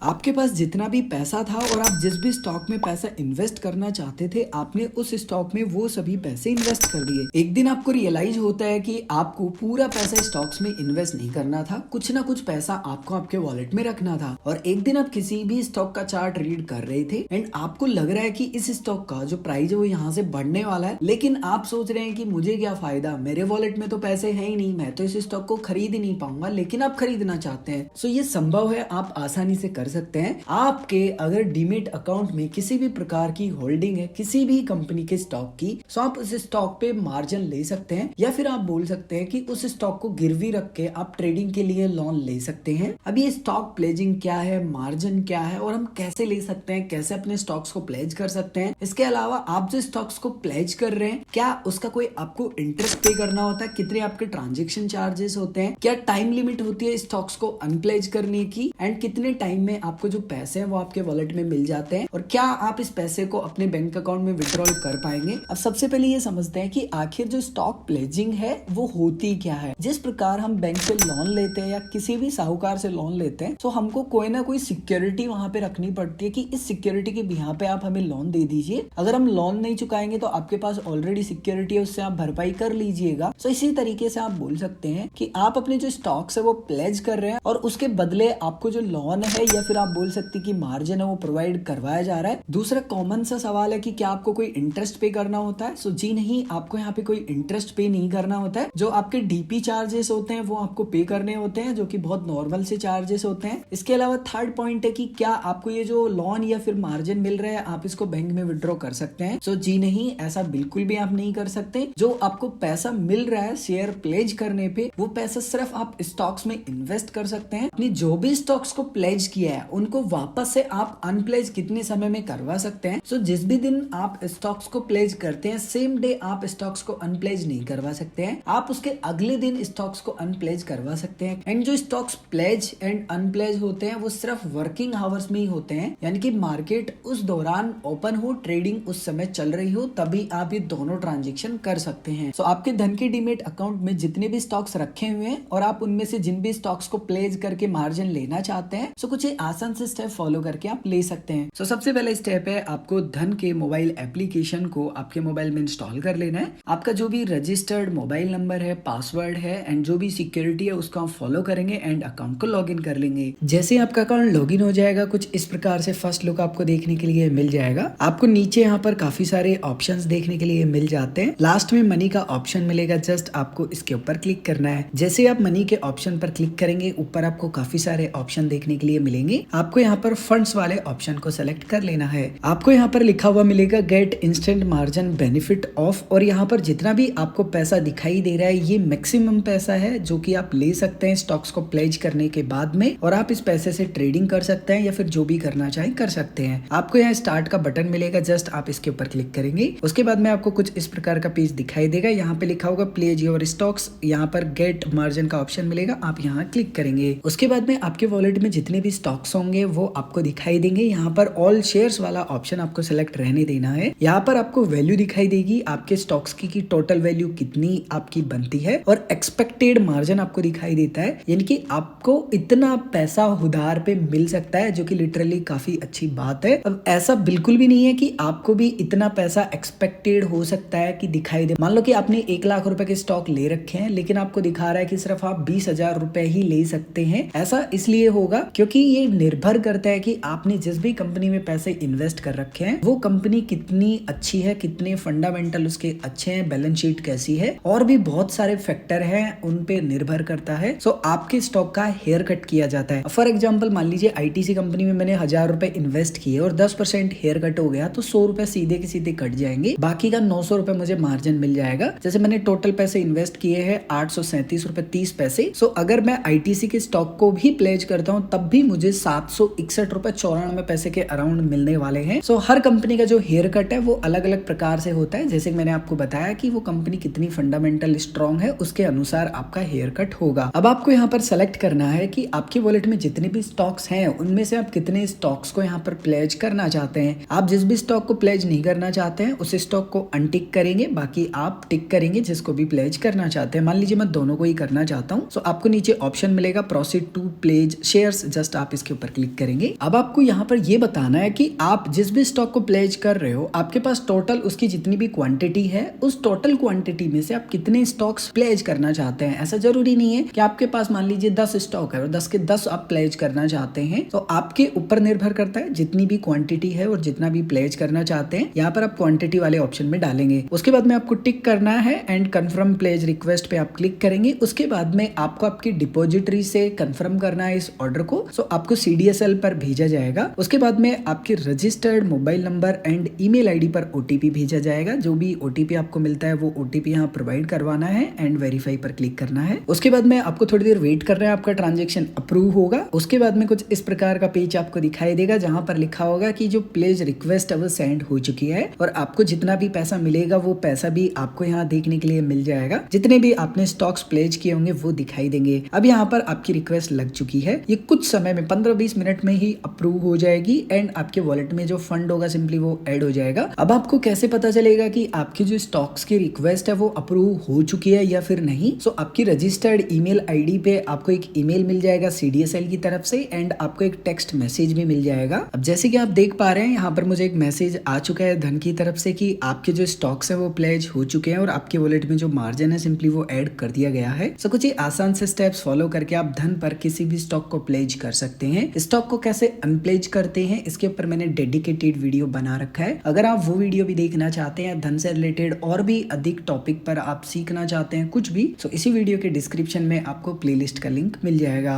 आपके पास जितना भी पैसा था और आप जिस भी स्टॉक में पैसा इन्वेस्ट करना चाहते थे, आपने उस स्टॉक में वो सभी पैसे इन्वेस्ट कर दिए। एक दिन आपको रियलाइज होता है कि आपको पूरा पैसा स्टॉक्स में इन्वेस्ट नहीं करना था, कुछ ना कुछ पैसा आपको आपके वॉलेट में रखना था। और एक दिन आप किसी भी स्टॉक का चार्ट रीड कर रहे थे एंड आपको लग रहा है कि इस स्टॉक का जो प्राइस है वो यहाँ से बढ़ने वाला है, लेकिन आप सोच रहे हैं कि मुझे क्या फायदा, मेरे वॉलेट में तो पैसे है ही नहीं, मैं तो इस स्टॉक को खरीद ही नहीं पाऊंगा, लेकिन आप खरीदना चाहते हैं। सो ये संभव है, आप आसानी से कर सकते हैं। आपके अगर डीमेट अकाउंट में किसी भी प्रकार की होल्डिंग है किसी भी कंपनी के स्टॉक की, तो आप उस स्टॉक पे मार्जिन ले सकते हैं, या फिर आप बोल सकते हैं कि उस स्टॉक को गिरवी रख के आप ट्रेडिंग के लिए लोन ले सकते हैं। अब ये स्टॉक प्लेजिंग क्या है, मार्जिन क्या है और हम कैसे ले सकते हैं, कैसे अपने स्टॉक्स को प्लेज कर सकते हैं। इसके अलावा आप जो स्टॉक्स को प्लेज कर रहे हैं, क्या उसका कोई आपको इंटरेस्ट पे करना होता है, कितने आपके ट्रांजेक्शन चार्जेस होते हैं, क्या टाइम लिमिट होती है स्टॉक्स को अनप्लेज करने की, एंड कितने टाइम में आपको जो पैसे हैं वो आपके वॉलेट में मिल जाते हैं, और क्या आप इस पैसे को अपने बैंक अकाउंट में विड्रॉल कर पाएंगे। अब सबसे पहले ये समझते हैं कि आखिर जो स्टॉक प्लेजिंग है वो होती क्या है। जिस प्रकार हम बैंक से लोन लेते हैं या किसी भी साहूकार से लोन लेते हैं, तो हमको कोई ना कोई सिक्योरिटी वहां पे रखनी पड़ती है कि इस सिक्योरिटी के बिहाफ पे आप हमें लोन दे दीजिए। अगर हम लोन नहीं चुकाएंगे तो आपके पास ऑलरेडी सिक्योरिटी है, उससे आप भरपाई कर लीजिएगा। तो इसी तरीके से आप बोल सकते हैं कि आप अपने जो स्टॉक्स है वो प्लेज कर रहे हैं और उसके बदले आपको जो लोन है या फिर आप बोल सकते हैं कि मार्जिन है वो प्रोवाइड करवाया जा रहा है। दूसरा कॉमन सा सवाल है कि क्या आपको कोई इंटरेस्ट पे करना होता है। सो जी नहीं, आपको यहाँ पे कोई इंटरेस्ट पे नहीं करना होता है। जो आपके डीपी चार्जेस होते हैं वो आपको पे करने होते हैं, जो कि बहुत नॉर्मल से चार्जेस होते हैं। इसके अलावा थर्ड पॉइंट है कि क्या आपको ये जो लोन या फिर मार्जिन मिल रहा है आप इसको बैंक में विड्रॉ कर सकते हैं। सो जी नहीं, ऐसा बिल्कुल भी आप नहीं कर सकते। जो आपको पैसा मिल रहा है शेयर प्लेज करने पे, वो पैसा सिर्फ आप स्टॉक्स में इन्वेस्ट कर सकते हैं। अपनी जो भी स्टॉक्स को प्लेज किया है उनको वापस से आप अनप्लेज कितने समय में करवा सकते हैं। सो जिस भी दिन आप स्टॉक्स को प्लेज करते हैं, सेम डे आप स्टॉक्स को अनप्लेज नहीं करवा सकते हैं, आप उसके अगले दिन स्टॉक्स को अनप्लेज करवा सकते हैं। एंड जो स्टॉक्स प्लेज एंड अनप्लेज होते हैं वो सिर्फ वर्किंग आवर्स में ही होते हैं, यानी कि मार्केट उस दौरान ओपन हो, ट्रेडिंग उस समय चल रही हो, तभी आप ये दोनों ट्रांजेक्शन कर सकते हैं। सो आपके धन के डीमेट अकाउंट में जितने भी स्टॉक्स रखे हुए हैं और आप उनमें से जिन भी स्टॉक्स को प्लेज करके मार्जिन लेना चाहते हैं, सो कुछ आसान से स्टेप फॉलो करके आप ले सकते हैं। सो सबसे पहला स्टेप है आपको धन के मोबाइल एप्लीकेशन को आपके मोबाइल में इंस्टॉल कर लेना है। आपका जो भी रजिस्टर्ड मोबाइल नंबर है, पासवर्ड है एंड जो भी सिक्योरिटी है उसको आप फॉलो करेंगे एंड अकाउंट को लॉगिन कर लेंगे। जैसे आपका अकाउंट लॉगिन हो जाएगा, कुछ इस प्रकार से फर्स्ट लुक आपको देखने के लिए मिल जाएगा। आपको नीचे यहाँ पर काफी सारे ऑप्शंस देखने के लिए मिल जाते हैं। लास्ट में मनी का ऑप्शन मिलेगा, जस्ट आपको इसके ऊपर क्लिक करना है। जैसे आप मनी के ऑप्शन पर क्लिक करेंगे, ऊपर आपको काफी सारे ऑप्शन देखने के लिए मिलेंगे। आपको यहाँ पर फंड्स वाले ऑप्शन को सेलेक्ट कर लेना है। आपको यहाँ पर लिखा हुआ मिलेगा get instant margin benefit of, और यहाँ पर जितना भी आपको पैसा दिखाई दे रहा है ये मैक्सिमम पैसा है जो कि आप ले सकते हैं स्टॉक्स को प्लेज करने के बाद में, और आप इस पैसे से ट्रेडिंग कर सकते हैं या फिर जो भी करना चाहें कर सकते हैं। आपको यहाँ स्टार्ट का बटन मिलेगा, जस्ट आप इसके ऊपर क्लिक करेंगे। उसके बाद में आपको कुछ इस प्रकार का पेज दिखाई देगा। यहाँ पे लिखा होगा प्लेज योर स्टॉक्स, यहाँ पर गेट मार्जिन का ऑप्शन मिलेगा, आप यहाँ क्लिक करेंगे। उसके बाद में आपके वॉलेट में जितने भी स्टॉक्स होंगे वो आपको दिखाई देंगे। यहाँ पर ऑल शेयर्स वाला ऑप्शन आपको सिलेक्ट रहने देना है। यहाँ पर आपको वैल्यू दिखाई देगी आपके स्टॉक्स की टोटल वैल्यू कितनी आपकी बनती है, और एक्सपेक्टेड मार्जिन आपको दिखाई देता है, यानी कि आपको इतना पैसा उधार पे मिल सकता है, जो कि लिटरली काफी अच्छी बात है। अब ऐसा बिल्कुल भी नहीं है कि आपको भी इतना पैसा एक्सपेक्टेड हो सकता है कि दिखाई दे। मान लो कि आपने 1 लाख रुपए के स्टॉक ले रखे हैं, लेकिन आपको दिखा रहा है कि सिर्फ आप 20,000 रुपए ही ले सकते हैं। ऐसा इसलिए होगा क्योंकि ये निर्भर करता है कि आपने जिस भी कंपनी में पैसे इन्वेस्ट कर रखे हैं वो कंपनी कितनी अच्छी है, कितने फंडामेंटल उसके अच्छे हैं, बैलेंस शीट कैसी है, और भी बहुत सारे फैक्टर हैं, उन पे निर्भर करता है। सो आपके स्टॉक का हेयर कट किया जाता है। फॉर एग्जांपल मान लीजिए आईटीसी कंपनी में मैंने 1000 रुपए इन्वेस्ट किए और 10% हेयर कट हो गया, तो 100 रुपए सीधे के सीधे कट जाएंगे, बाकी का 900 रुपए मुझे मार्जिन मिल जाएगा। जैसे मैंने टोटल पैसे इन्वेस्ट किए हैं 837 रुपए 30 पैसे। सो अगर मैं आईटीसी के स्टॉक को भी प्लेज करता हूँ तब भी मुझे 761 रुपए 94 पैसे के अराउंड मिलने वाले हैं। सो हर कंपनी का जो हेयर कट है वो अलग अलग प्रकार से होता है। जैसे मैंने आपको बताया कि वो कंपनी कितनी फंडामेंटल स्ट्रॉन्ग है उसके अनुसार आपका हेयर कट होगा। अब आपको यहाँ पर सेलेक्ट करना है कि आपके वॉलेट में जितने भी स्टॉक्स हैं उनमें से आप कितने स्टॉक्स को यहाँ पर प्लेज करना चाहते हैं। आप जिस भी स्टॉक को प्लेज नहीं करना चाहते हैं उस स्टॉक को अनटिक करेंगे, बाकी आप टिक करेंगे जिसको भी प्लेज करना चाहते हैं। मान लीजिए मैं दोनों को ही करना चाहता हूँ, सो आपको नीचे ऑप्शन मिलेगा proceed to pledge shares, just आप इसके इसके ऊपर क्लिक करेंगे। अब आपको यहाँ पर ये बताना है कि आप जिस भी स्टॉक को प्लेज कर रहे हो, आपके पास टोटल उसकी जितनी भी क्वांटिटी है, उस टोटल क्वांटिटी में से आप कितने स्टॉक्स प्लेज करना चाहते हैं। ऐसा जरूरी नहीं है कि आपके पास मान लीजिए 10 स्टॉक है और 10 के 10 आप प्लेज करना चाहते हैं, तो आपके ऊपर निर्भर करता है जितनी भी क्वांटिटी है और जितना भी प्लेज करना चाहते हैं। यहाँ पर आप क्वांटिटी वाले ऑप्शन में डालेंगे। उसके बाद में आपको टिक करना है एंड कंफर्म प्लेज रिक्वेस्ट पे आप क्लिक करेंगे। उसके बाद में आपको आपकी डिपॉजिटरी से कंफर्म करना है इस ऑर्डर को, सो आपको CDSL पर भेजा जाएगा। उसके बाद में आपके registered mobile number and email ID पर OTP भेजा जाएगा। जो भी OTP आपको मिलता है वो OTP यहाँ प्रोवाइड करवाना है एंड वेरीफाई पर क्लिक करना है। उसके बाद में आपको थोड़ी देर वेट करना है, आपका ट्रांजेक्शन अप्रूव होगा। उसके बाद में कुछ इस प्रकार का पेज आपको दिखाई देगा जहां पर लिखा होगा कि जो प्लेज रिक्वेस्ट है वो सेंड हो चुकी है और आपको जितना भी पैसा मिलेगा वो पैसा भी आपको यहाँ देखने के लिए मिल जाएगा। जितने भी आपने स्टॉक्स प्लेज किए होंगे वो दिखाई देंगे। अब यहाँ पर आपकी रिक्वेस्ट लग चुकी है। ये कुछ समय में 15-20 मिनट में ही अप्रूव हो जाएगी एंड आपके वॉलेट में जो फंड होगा सिंपली वो ऐड हो जाएगा। अब आपको कैसे पता चलेगा कि आपकी जो स्टॉक्स की रिक्वेस्ट है वो अप्रूव हो चुकी है या फिर नहीं? सो आपकी रजिस्टर्ड ईमेल आईडी पे आपको एक ईमेल मिल जाएगा CDSL की तरफ से एंड आपको एक टेक्स्ट मैसेज भी मिल जाएगा। अब जैसे कि आप देख पा रहे हैं यहाँ पर मुझे एक मैसेज आ चुका है धन की तरफ से कि आपके जो स्टॉक्स है वो प्लेज हो चुके हैं और आपके वॉलेट में जो मार्जिन है सिंपली वो ऐड कर दिया गया है। सो कुछ ही आसान से स्टेप्स फॉलो करके आप धन पर किसी भी स्टॉक को प्लेज कर सकते हैं। स्टॉक को कैसे अनप्लेज करते हैं इसके ऊपर मैंने डेडिकेटेड वीडियो बना रखा है। अगर आप वो वीडियो भी देखना चाहते हैं, धन से रिलेटेड और भी अधिक टॉपिक पर आप सीखना चाहते हैं कुछ भी, तो इसी वीडियो के डिस्क्रिप्शन में आपको प्लेलिस्ट का लिंक मिल जाएगा।